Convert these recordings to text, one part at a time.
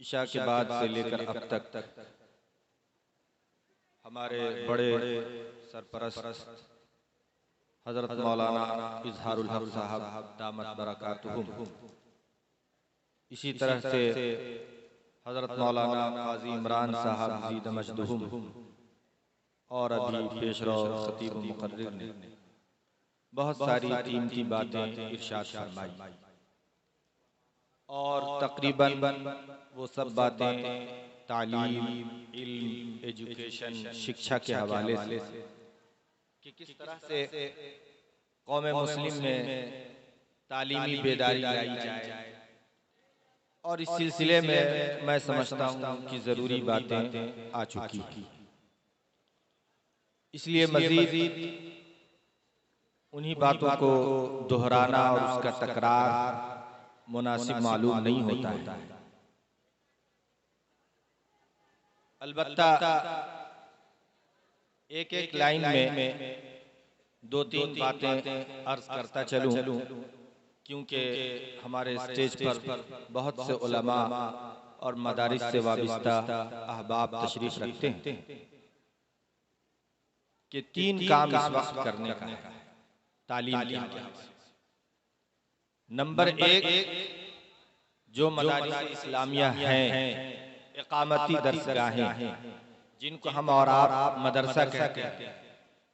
इशा के बाद से लेकर अब तक हमारे बड़े सरपरस्त हजरत मौलाना इजहारुल हक साहब दामत बरकातुहुम, इसी तरह से हजरत मौलाना काजी इमरान साहब ज़ीद मजदुहुम और अभी पेशरो खतीब मुकर्रिर ने बहुत सारी कीमती बातें इरशाद फरमाई और तकरीबन वो सब बातें तालीम, इल्म, एजुकेशन, शिक्षा के हवाले से कि किस तरह से कौम मुस्लिम में तालीमी बेदारी लाई जाए। और इस सिलसिले में मैं समझता हूँ कि ज़रूरी बातें आ चुकी हैं, इसलिए मज़ीद उन्हीं बातों को दोहराना और उसका तकरार मुनासिब मालूम नहीं होता है। अलबत्ता एक एक लाइन में दो तीन बातें अर्ज करता चलूं, क्योंकि हमारे स्टेज पर बहुत से उलमा और मदारिस से वाबिस्ता अहबाब तशरीफ रखते हैं कि तीन काम इस वक्त करने का है तालीम के हवाले से। नंबर एक, जो मदारिस इस्लामिया हैं, इकामती दरसगाहें जिनको हम और आप मदरसा कहते हैं,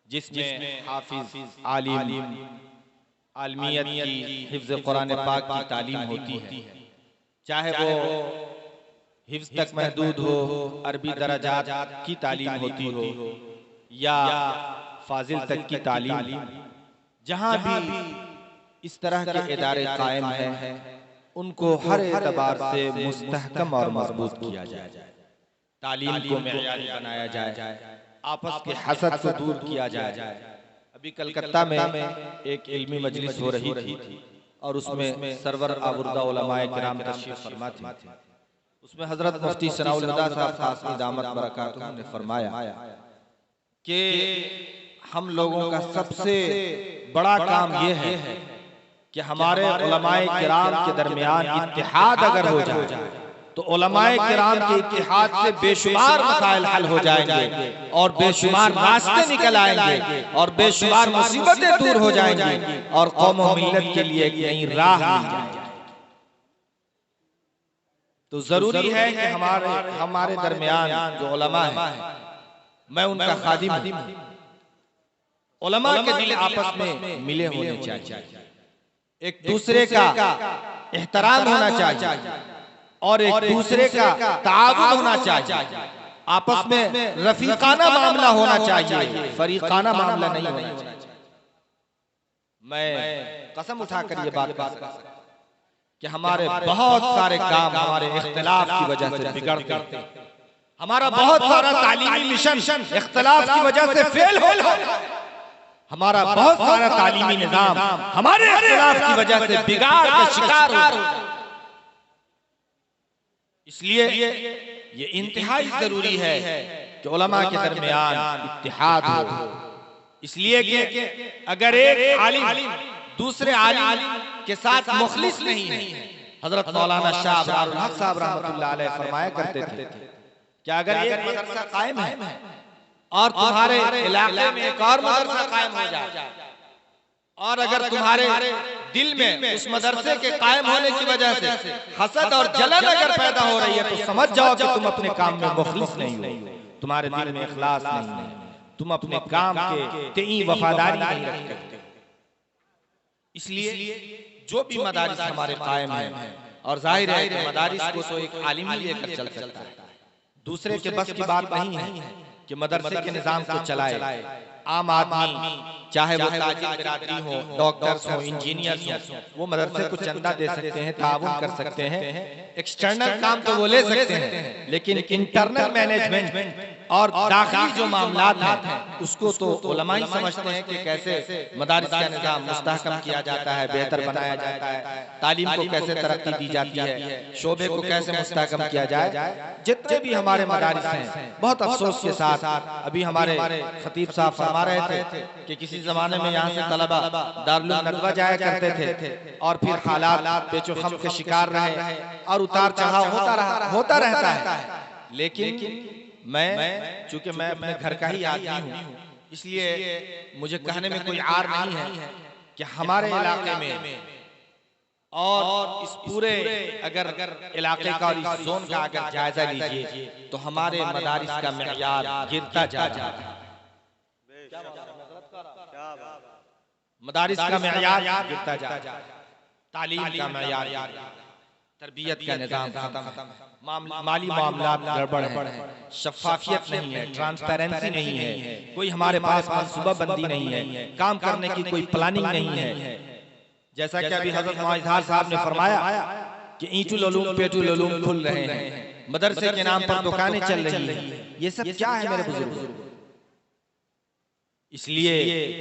जिसमें हाफिज, आलिम, आलमियत की, हिफ्ज़ कुरान पाक की तालीम होती है, चाहे वो हिफ्ज़ तक महदूद हो, अरबी दराजात की तालीम होती हो या फाजिल तक की तालीम, जहाँ भी इस तरह के इदारे कायम हैं उनको हर एतबार से मुस्तहकम और मजबूत किया जाए, तालीम को मेयारी बनाया जाए, आपस के हसद को दूर किया जाए। अभी कलकत्ता में एक इल्मी मजलिस हो रही थी और उसमें सरवर आबुर्दा उलमाए किराम तशरीफ फरमा थे। उसमें हजरत मुफ्ती सनाउल हुदा साहब कासमी दामत बरकातुहुम ने फरमाया कि हम लोगों का सबसे बड़ा काम यह है कि हमारे उलमाए किराम के दरमियान इत्तिहाद अगर हो जाए तो उलमाए किराम के इत्तिहाद से बेशुमार मसाइल हल हो जाएंगे और बेशुमार रास्ते निकल आएंगे और बेशुमार मुसीबतें दूर हो जाएंगी और कौम और मिल्लत के लिए एक नई राह मिल जाएगी। तो जरूरी है कि हमारे दरमियान जो उलमा है, मैं उनका खादिम हूं, उलमा के दिल आपस में मिले होने चाहिए, एक दूसरे का एहतराम होना चाहिए और एक दूसरे का ताउन होना चाहिए, आपस में रफीकाना मामला होना चाहिए, फरीकाना मामला नहीं होना चाहिए। मैं कसम उठाकर ये बात कर सकता हूं कि हमारे बहुत सारे काम हमारे इख्तिलाफ की वजह से बिगड़ते हैं, हमारा बहुत सारा तालीमी मिशन इख्तिलाफ की वजह से फेल हो रहा है, हमारा बहुत सारा तालीमी निजाम हमारे इख्तिलाफ की वजह से बिगाड़ का शिकार हो रहा है। इसलिए ये इंतहाई जरूरी है कि उलमा के दरमियान इत्तिहाद हो, इसलिए कि अगर एक आलिम दूसरे आलिम के साथ मुखलिस नहीं है, हजरत मौलाना शाह अबरारुल हक साहब रहमतुल्लाह अलैह फरमाया करते थे कि अगर एक मदरसा कायम है और तुम्हारे इलाके में एक और मदरसा कायम हो जाए और अगर तुम्हारे दिल में उस मदरसे के कायम होने की वजह से हसद और जलन अगर पैदा हो रही है तो समझ जाओ कि तुम अपने काम में मुखलिस नहीं हो, तुम्हारे दिल में इखलास नहीं है, तुम अपने काम के तेई वफादारी नहीं रखते। इसलिए जो भी मदारिस हमारे कायम है, और जाहिर है कि मदारिस को तो एक आलिम ही लेकर चल सकता है, दूसरे के बस की बात नहीं है कि मदरसे के निजाम को चलाए। आम आदमी चाहे वो ताजिर बिरादरी हो, डॉक्टर्स हो, इंजीनियर्स हो, वो मदरसे को चंदा दे सकते हैं, ताउन कर सकते हैं, एक्सटर्नल काम तो वो ले सकते हैं, लेकिन इंटरनल मैनेजमेंट और दाखिली जो मामलात हैं उसको तो उलमा ही समझते हैं कि कैसे मदारिस का निज़ाम मुस्तहकम किया जाता है, बेहतर बनाया जाता है, तालीम को कैसे तरक्की दी जाती है, शोबे को कैसे मुस्तहकम किया जाए। जितने भी हमारे मदारिस हैं, बहुत अफसोस के साथ अभी हमारे खतीब साहब फरमा रहे थे कि किसी जमाने में यहाँ से तलबा दारुल नदवा जाया करते थे और फिर हालात बेचोखम के शिकार रहे और उतार चढ़ाव होता रहता है। लेकिन मैं चूंकि मैं अपने घर का ही आदमी हूँ, इसलिए मुझे कहने में कोई आर नहीं है कि हमारे इलाके में और इस पूरे अगर इलाके का और इस जोन का अगर जायजा लीजिए तो हमारे मदारिस का मेयार गिरता जा रहा है। मदारिस का मेयार गिरता जा रहा है, तालीम का मेयार, तरबियत का निज़ाम खत्म, माली मामलात गड़बड़ है, शफाफियत नहीं है, ट्रांसपेरेंसी नहीं है, कोई हमारे पास मनसूबाबंदी नहीं है, काम करने की कोई प्लानिंग नहीं है। जैसा कि अभी हजरत मौइज़हार साहब ने फरमाया कि ईंटुल उलूम पेटुल उलूम खुल रहे हैं, मदरसे के नाम पर दुकानें चल रही हैं, ये सब क्या है मेरे बुजुर्ग? इसलिए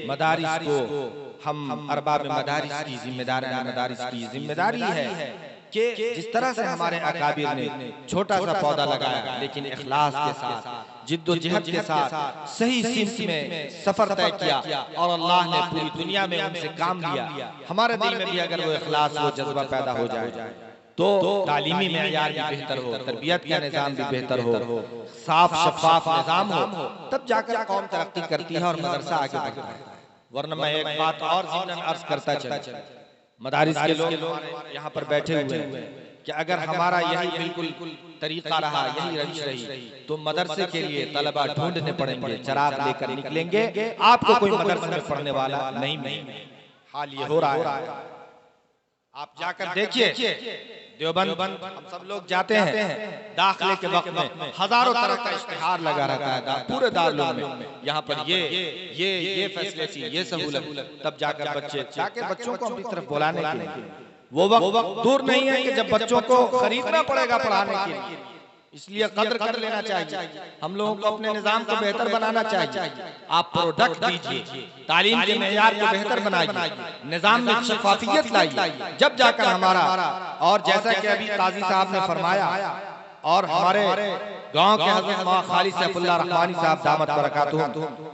मदारिस को हम अरबाब मदारिस की जिम्मेदारी है कि जिस तरह से हमारे अकाबिर ने छोटा सा पौधा लगाया लेकिन इखलास के साथ, जिद्दोजहद के साथ सही सिमत में सफर तय किया और अल्लाह ने पूरी दुनिया में उनसे काम लिया, हमारे दिल में भी अगर वो इखलास वो जज्बा पैदा हो जाए तो तालीमी मेयार भी बेहतर हो, तरबियत का निज़ाम भी बेहतर हो, साफ शफाफ निज़ाम हो, तब जाकर कौम तरक्की करती है और मदरसा आगे बढ़ता है। वरना मैं एक बात और ज़िम्नन अर्ज करता चला, मदारिस के लोग यहाँ पर बैठे हुए हैं कि अगर हमारा यही बिल्कुल तरीका रहा, यही रविश रही तो मदरसे के लिए तलबा ढूंढने पड़ेंगे, चराग लेकर निकलेंगे, आपको कोई मदरसे में पढ़ने वाला नहीं। हाल ये हो रहा है, आप जाकर देखिए देवबंद हम सब लोग जाते हैं, दाखिले के वक्त में हजारों तरह का इश्तिहार लगा रहता है पूरे दारुल में, यहाँ पर ये फैसिलिटी, ये सहूलत, तब जाकर बच्चों को अपनी तरफ बुलाने के लिए वो वक्त दूर नहीं है कि जब बच्चों को खरीदना पड़ेगा पढ़ाने के लिए। इसलिए कदर कर लेना चाहिए, हम लोगों को अपने निज़ाम को बेहतर बनाना चाहिए। आप प्रोडक्ट दीजिए, तालीम के मेयार को बेहतर बनाइए, निज़ाम में शफाफियत लाइए, जब जाकर हमारा, और जैसा कि अभी काजी साहब ने फरमाया और हमारे गांव के हज़रत मौलाना खालिद सैफुल्लाह रहमानी साहब दामत बरकातुहुम,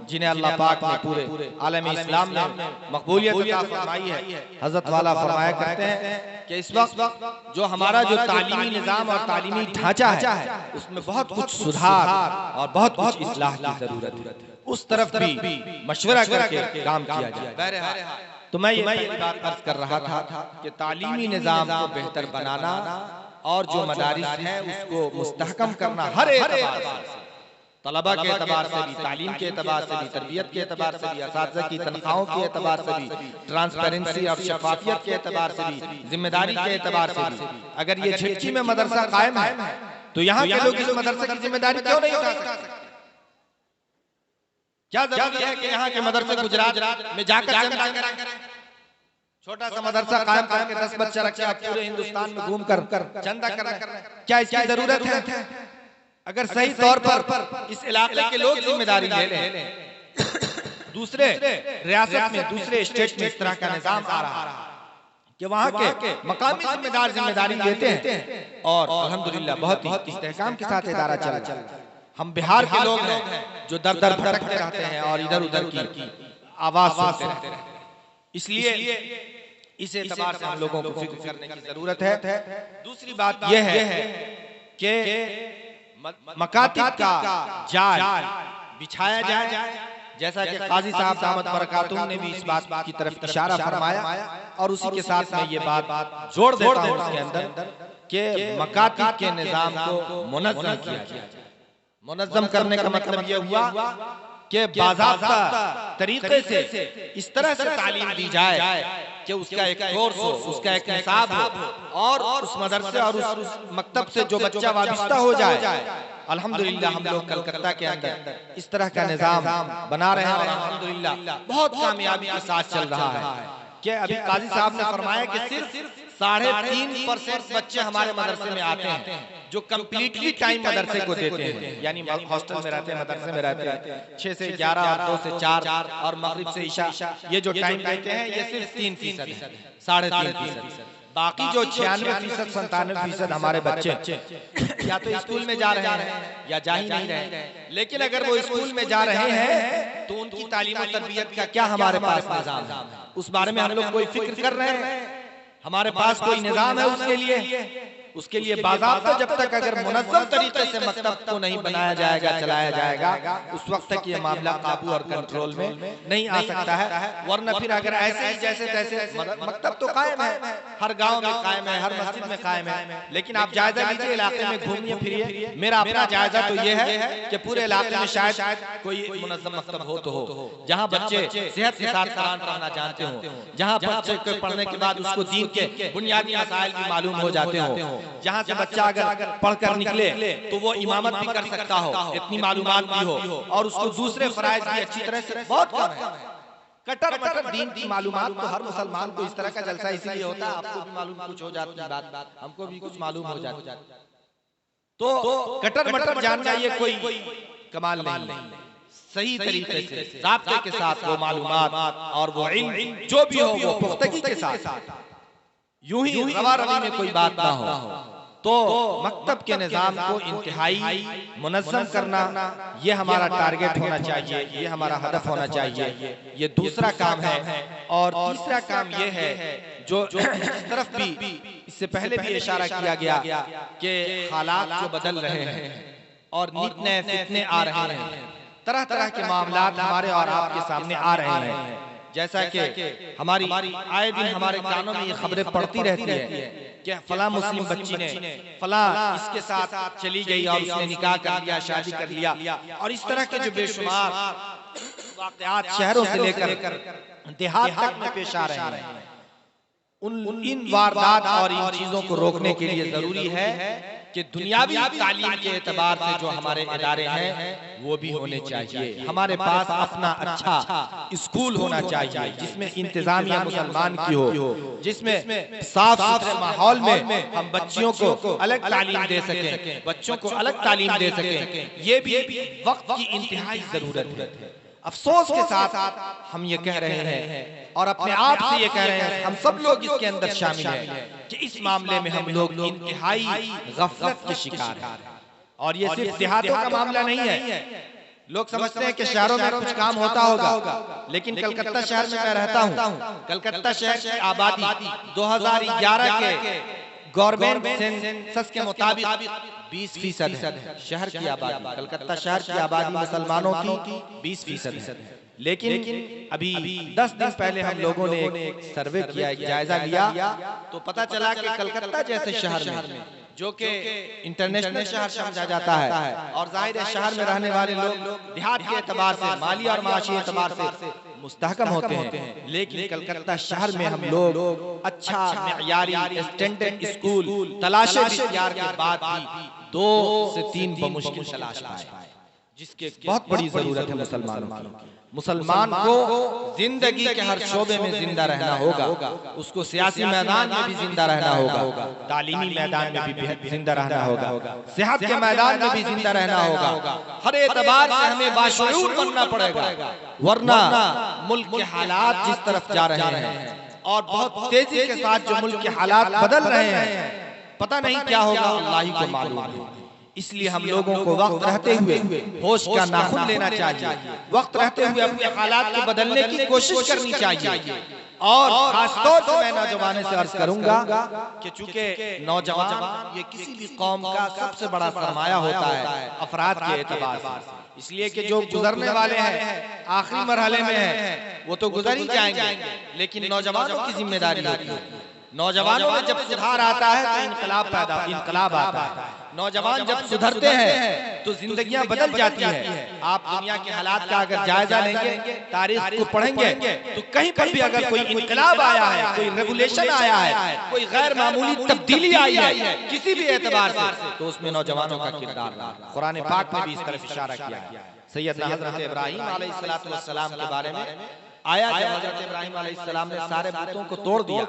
जिन्हें अल्लाह पाक ने पूरे आलम इस्लाम में मकबूलियत अता फरमाई है, हज़रत वाला फरमाया करते हैं कि इस वक्त जो हमारा जो तालीमी निज़ाम और तालीमी ढांचा है उसमें बहुत कुछ सुधार और बहुत कुछ इस्लाह की जरूरत है, उस तरफ भी मशवरा करके काम किया जाए। तो मैं ये बात अर्ज कर रहा था कि तालीमी निज़ाम को बेहतर बनाना और जो मदारिस है उसको मुस्तहकम करना, हर एतबार से, तलबा के एतबार से भी, तालीम के एतबार से भी, तरबियत के एतबार से भी, असातिज़ा की तनख्वाहों के एतबार से भी, ट्रांसपेरेंसी और शफाफियत के एतबार से भी, जिम्मेदारी के एतबार से भी, अगर ये झिटकी में मदरसा कायम है तो यहाँ के लोग इस मदरसे की जिम्मेदारी क्यों नहीं उठा सकते? क्या जरूरी है कि यहाँ के मदरसे गुजरात में जाकर चंदा करें? छोटा सा मदरसा कायम करके 10 बच्चा रखे पूरे हिंदुस्तान में घूम कर चंदा करना, क्या इसकी जरूरत है? अगर सही तौर पर इस इलाके के लोग जिम्मेदारी ले लें, दूसरे रियासत में, दूसरे स्टेट में इस तरह का निजाम आ रहा है कि वहाँ के मकामी जिम्मेदार जिम्मेदारी लेते हैं और अल्हम्दुलिल्लाह बहुत ही इस्तेहकाम के साथ इदारा चल रहा है। हम बिहार के लोग हैं जो दर दर भटकते रहते हैं और इधर उधर की आवाज सुनते रहते हैं, इसलिए इस एतबार से हम लोगों को फिक्र करने की जरूरत है। दूसरी बात यह है कि मकातिब का जाल बिछाया जाए, जैसा कि काजी साहब दामत बरकातुहू ने भी इस बात की तरफ इशारा फरमाया और उसी के साथ मैं ये बात जोड़ देता हूँ उसके अंदर कि मकातिब के निजाम को मुनज़्ज़म किया जाए। मुनज़्ज़म करने का मतलब ये हुआ कि बाज़ाब्ता तरीके से इस तरह से तालीम दी जाए कि उसका एक कोर्स हो, उसका एक निसाब हो और उस मदरसे और उस मकतब से जो बच्चा वाबिस्ता हो जाए। अल्हम्दुलिल्लाह हम लोग कलकत्ता के अंदर इस तरह का निजाम बना रहे हैं और अल्हम्दुलिल्लाह बहुत कामयाबी के साथ चल रहा है कि अभी काजी साहब ने फरमाया कि सिर्फ 3.5% बच्चे हमारे मदरसे में आते हैं जो कंप्लीटली टाइम मदरसे को देते हैं, यानी हॉस्टल में रहते हैं, मदरसे में रहते हैं, 6 से 11 और 2 से 4 और मगरिब से इशा, ये जो टाइम देते हैं ये सिर्फ 3% है, 3.5%। बाकी जो 96%, 97% हमारे बच्चे या तो स्कूल में जा रहे हैं या जा ही नहीं रहे। लेकिन अगर वो स्कूल में जा रहे हैं तो उनकी तालीम और तरबियत का क्या हमारे पास निजाम है? उस बारे में हम लोग कोई फिक्र कर रहे हैं? हमारे पास कोई निजाम है उसके लिए बाज़ाब्ता जब तक अगर मुनज़्ज़म तरीके से मकतब को नहीं बनाया जाएगा, चलाया जाएगा, उस वक्त तक ये मामला काबू और कंट्रोल में नहीं आ सकता है। वरना फिर अगर ऐसे ही जैसे तैसे, मकतब तो कायम है, हर गांव में कायम है, हर मस्जिद में कायम है, लेकिन आप जायजा लीजिए, इलाके में घूमिए फिरिए। मेरा अपना जायजा तो ये है कि पूरे इलाके में शायद कोई मुनज़्ज़म मकतब हो तो हो, जहाँ बच्चे सेहत के साथ कुरान पढ़ना जानते हो, जहाँ बच्चे को पढ़ने के बाद उसको दीन के बुनियादी मसाइल भी मालूम हो जाते हो, जहाँ से बच्चा अगर पढ़कर निकले तो वो इमामत भी कर सकता हो, इतनी मालूमात भी हो, और उसको दूसरे फराइज भी अच्छी तरह से बहुत कम है। कटर मटर दीन की मालूमात तो हर मुसलमान को, इस तरह का जलसा इसीलिए होता है, आपको भी मालूम कुछ हो जाती है बात, हमको भी कुछ मालूम हो जाती है। तो कटर मटर जानना ये कोई कमाल नहीं, सही तरीके से ज़ाब्ते के साथ वो मालूमात और वो इल्म जो भी हो वो पुख्तगी के साथ, यूं ही रवा में कोई बात ना हो। तो मकतब के निज़ाम को इंतहाई मुनज़्ज़म करना ये हमारा टारगेट होना चाहिए, ये हमारा हदफ होना चाहिए, ये दूसरा काम है। और तीसरा काम ये है जो इस तरफ भी इससे पहले भी इशारा किया गया कि हालात जो बदल रहे हैं और नित नए फितने आ रहे हैं, तरह तरह के मामलात हमारे और आपके सामने आ रहे हैं। जैसा कि हमारी आए दिन हमारे कानों में ये खबरें पड़ती रहती है कि फला मुस्लिम बच्ची ने फला इसके साथ चली गई और उसने निकाह कर लिया, शादी कर लिया, और इस तरह के जो बेशुमार वाक़यात शहरों से लेकर देहात तक में पेश आ रहे हैं। इन वारदात और इन चीजों को रोकने के लिए जरूरी है कि दुनियावी तालीम के एतबार से जो हमारे इदारे हैं वो भी होने चाहिए। हमारे पास अपना अच्छा स्कूल होना चाहिए जिसमें इंतजामिया मुसलमान की हो, जिसमें साफ सुथरे माहौल में हम बच्चियों को अलग तालीम दे सकें, बच्चों को अलग तालीम दे सकें। ये भी वक्त की इंतहाई जरूरत है। अफसोस के साथ हम ये कह रहे हैं और अपने आप से ये कह रहे हैं, हम सब लोग इसके अंदर शामिल हैं कि इस मामले में हम लोग इंतहाई गफलत के शिकार हैं। और ये सिर्फ देहातों का मामला नहीं है। लोग समझते हैं कि शहरों में कुछ काम होता होगा, लेकिन कलकत्ता शहर में मैं रहता हूँ। कलकत्ता शहर की आबादी 2011 के गवर्नमेंट सेंसस के मुताबिक 20% है। शहर की आबादी, कलकत्ता शहर की आबादी मुसलमानों की 20% है। लेकिन अभी 10 दिन पहले हम लोगों ने एक सर्वे किया, एक जायजा लिया, तो पता चला कि कलकत्ता जैसे शहर में, जो कि इंटरनेशनल शहर समझा जाता है और जाहिर है शहर में रहने वाले लोग देहात के एतबार से, माली और माशी एतबार से मुस्तहकम होते हैं, लेकिन कलकत्ता शहर में हम लोग अच्छा मेयारी स्टैंडर्ड स्कूल तलाशे बिख्तियार के बाद भी 2 से 3 बमुश्किल तलाश पाए, जिसके बहुत बड़ी जरूरत है मुसलमानों की। मुसलमान को जिंदगी के हर शोबे में जिंदा रहना होगा, उसको सियासी मैदान में भी जिंदा रहना होगा, तालीमी मैदान में भी जिंदा रहना होगा, सेहत के मैदान में भी जिंदा रहना होगा। हर एतबार से हमें बाशऊर बनना पड़ेगा, वरना मुल्क के हालात जिस तरफ जा रहे हैं और बहुत तेजी के साथ जो मुल्क के हालात बदल रहे हैं, पता नहीं क्या होगा, अल्लाह ही को मालूम है। इसलिए हम लोगों को वक्त रहते हुए होश का नाखून लेना चाहिए, वक्त रहते हुए अपने हालात को बदलने की कोशिश करनी चाहिए। और खासतौर से मैं नौजवानों से अर्ज करूंगा कि चूंकि नौजवान ये किसी भी कौम का सबसे बड़ा सरमाया होता है अफराद के एतबार से, इसलिए कि जो गुजरने वाले हैं आखिरी मरहले में हैं वो तो गुजर ही जाएंगे, लेकिन नौजवानों की जिम्मेदारी होती है। नौजवानों में जब सुधार आता है तो इनकलाब आता है। नौजवान जब सुधरते हैं तो जिंदगियां बदल जाती है। आप दुनिया के हालात का अगर जायजा लेंगे, तारीख को पढ़ेंगे, तो कहीं पर भी अगर कोई इनकलाब आया है, कोई रेवोल्यूशन आया है, कोई गैर मामूली तब्दीली आई है किसी भी एतबार से, तो उसमें नौजवानों का किरदार। कुरान पाक में भी इस तरफ इशारा किया है। सैयदना हज़रत इब्राहीम अलैहिस्सलाम के बारे में आया, जब हज़रत इब्राहीम अलैहिस्सलाम ने सारे बुतों को तोड़ दिया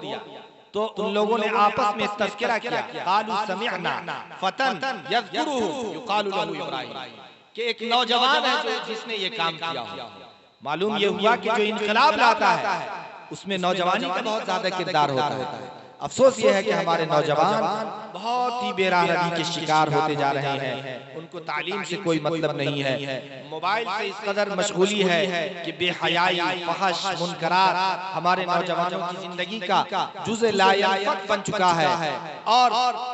तो उन लोगों ने आपस में तज़किरा किया, क़ालू समिअना फ़तन यज़कुरुहु युक़ालु लहू इब्राहीम, कि एक नौजवान है जो जिसने ये काम किया हो। मालूम ये हुआ कि जो इनकलाब लाता है उसमें नौजवानी का बहुत ज्यादा किरदार होता है। अफसोस ये है कि हमारे नौजवान बहुत ही बेराहगी के शिकार होते जा रहे हैं। उनको तालीम से कोई मतलब नहीं है, मोबाइल से इस कदर मशगूली है कि बेहयाई, फहश, मुनकरात हमारे नौजवानों की जिंदगी का जुज़े ला यनफ़क बन चुका है। और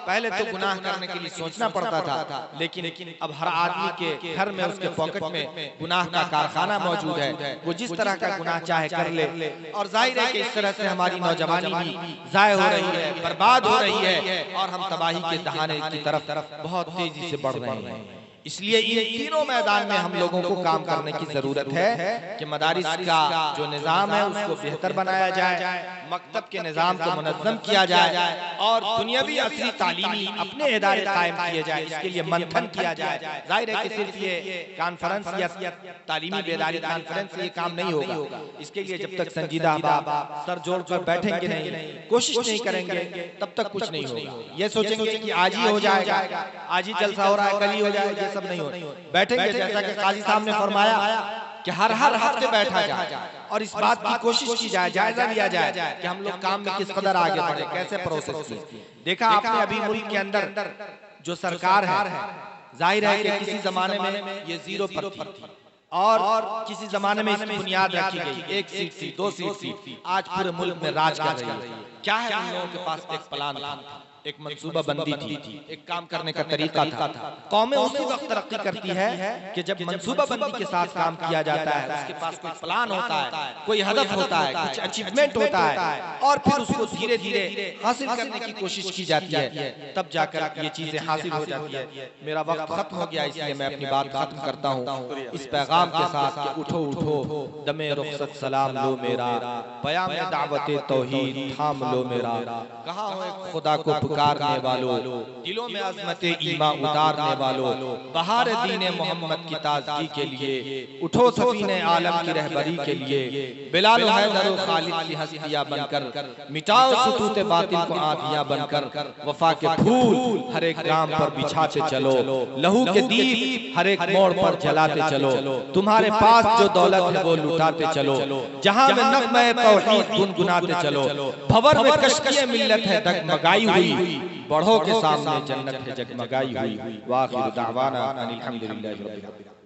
पहले तो गुनाह करने के लिए सोचना पड़ता था, लेकिन अब हर आदमी के घर में, उसके पॉकेट में गुनाह का कारखाना मौजूद है। वो जिस तरह का गुनाह चाहे कर ले। और जाहिर है कि इस तरह से हमारी नौजवानी भी ज़ाय हो रही है, बर्बाद हो रही है, और हम तबाही के दहाने की तरफ बहुत तेजी से बढ़ रहे हैं। इसलिए इन तीनों मैदान में हम लोगों को काम करने की जरूरत है कि मदारिस का जो निज़ाम है उसको बेहतर बनाया जाए, मकतब के निज़ाम को मुनज़्ज़म किया जाए, और दुनियावी असली तालीमी अपने इदारे कायम किए जाए। इसके लिए मंथन किया जाए। जाहिर है कि सिर्फ ये कॉन्फ्रेंस या तालीमी बेदारी कॉन्फ्रेंस से ये काम नहीं होगा। इसके लिए जब तक संजीदा अहबाब सर जोड़ कर बैठेंगे नहीं, कोशिश नहीं करेंगे, तब तक कुछ नहीं होगा। ये सोचेंगे कि आज ही हो जाएगा, आज ही जलसा हो रहा है, कल ही हो जाएगा, सब नहीं हो। बैठेंगे जैसा कि काजी साहब ने फरमाया कि हर हफ्ते बैठा जाए और इस बात की कोशिश की जाए, जायजा लिया जाए कि हम लोग काम में किस कदर आगे बढ़े, कैसे प्रोसेस की। देखा आपने अभी मुल्क के अंदर जो सरकार है, जाहिर है कि किसी जमाने में ये 0 पर थी और किसी जमाने में इसकी बुनियाद रखी गई, 1 सीट थी, 2 सीट थी, आज पूरे मुल्क में राज कर रही है। क्या है उन लोगों के पास? एक प्लान था, एक मंसूबा बंदी थी, एक काम करने का तरीका था। कौमें उसी वक्त तरक्की करती है कि जब मंसूबा बंदी के साथ काम किया जाता है, उसके पास कोई प्लान होता है, कोई हदफ होता है, कुछ अचीवमेंट होता है, और फिर उसको धीरे धीरे हासिल करने की कोशिश की जाती है, तब जाकर ये चीजें हासिल हो जाती है। मेरा वक्त खत्म हो गया, इसलिए मैं अपनी बात खत्म करता हूँ इस पैगाम के साथ कि उठो उठो दमे रुखसत सलाम लो मेरा, पयाम दावत तौहीद थाम लो मेरा। कहाँ हो खुदा को पुकारने वालों, दिलों में अज़मत ईमान उतारने वालों, बहार दीन मोहम्मद की ताज़गी के लिए उठो सफ़ीने आलम की रहबरी के लिए, बिलाल हैदर व खालिद की हस्तियां बनकर मिटाओ सुतूत बातिल को आंधियां बनकर, वफा के फूल हर एक ग्राम पर बिछाते चलो, लहू के दीप हर एक मोड़ पर जलाते चलो, तुम्हारे पास जो दौलत है वो लुटाते चलो, जहां में नग़्मे तौहीद गुनगुनाते चलो, भंवर में कश्तिए मिल्लत है डगमगाई हुई, बढ़ों के सामने जन्नत है जगमगाई हुई। वाखिर दावाना अनिल हम्दुलिल्लाहि रब्बिल आलमीन।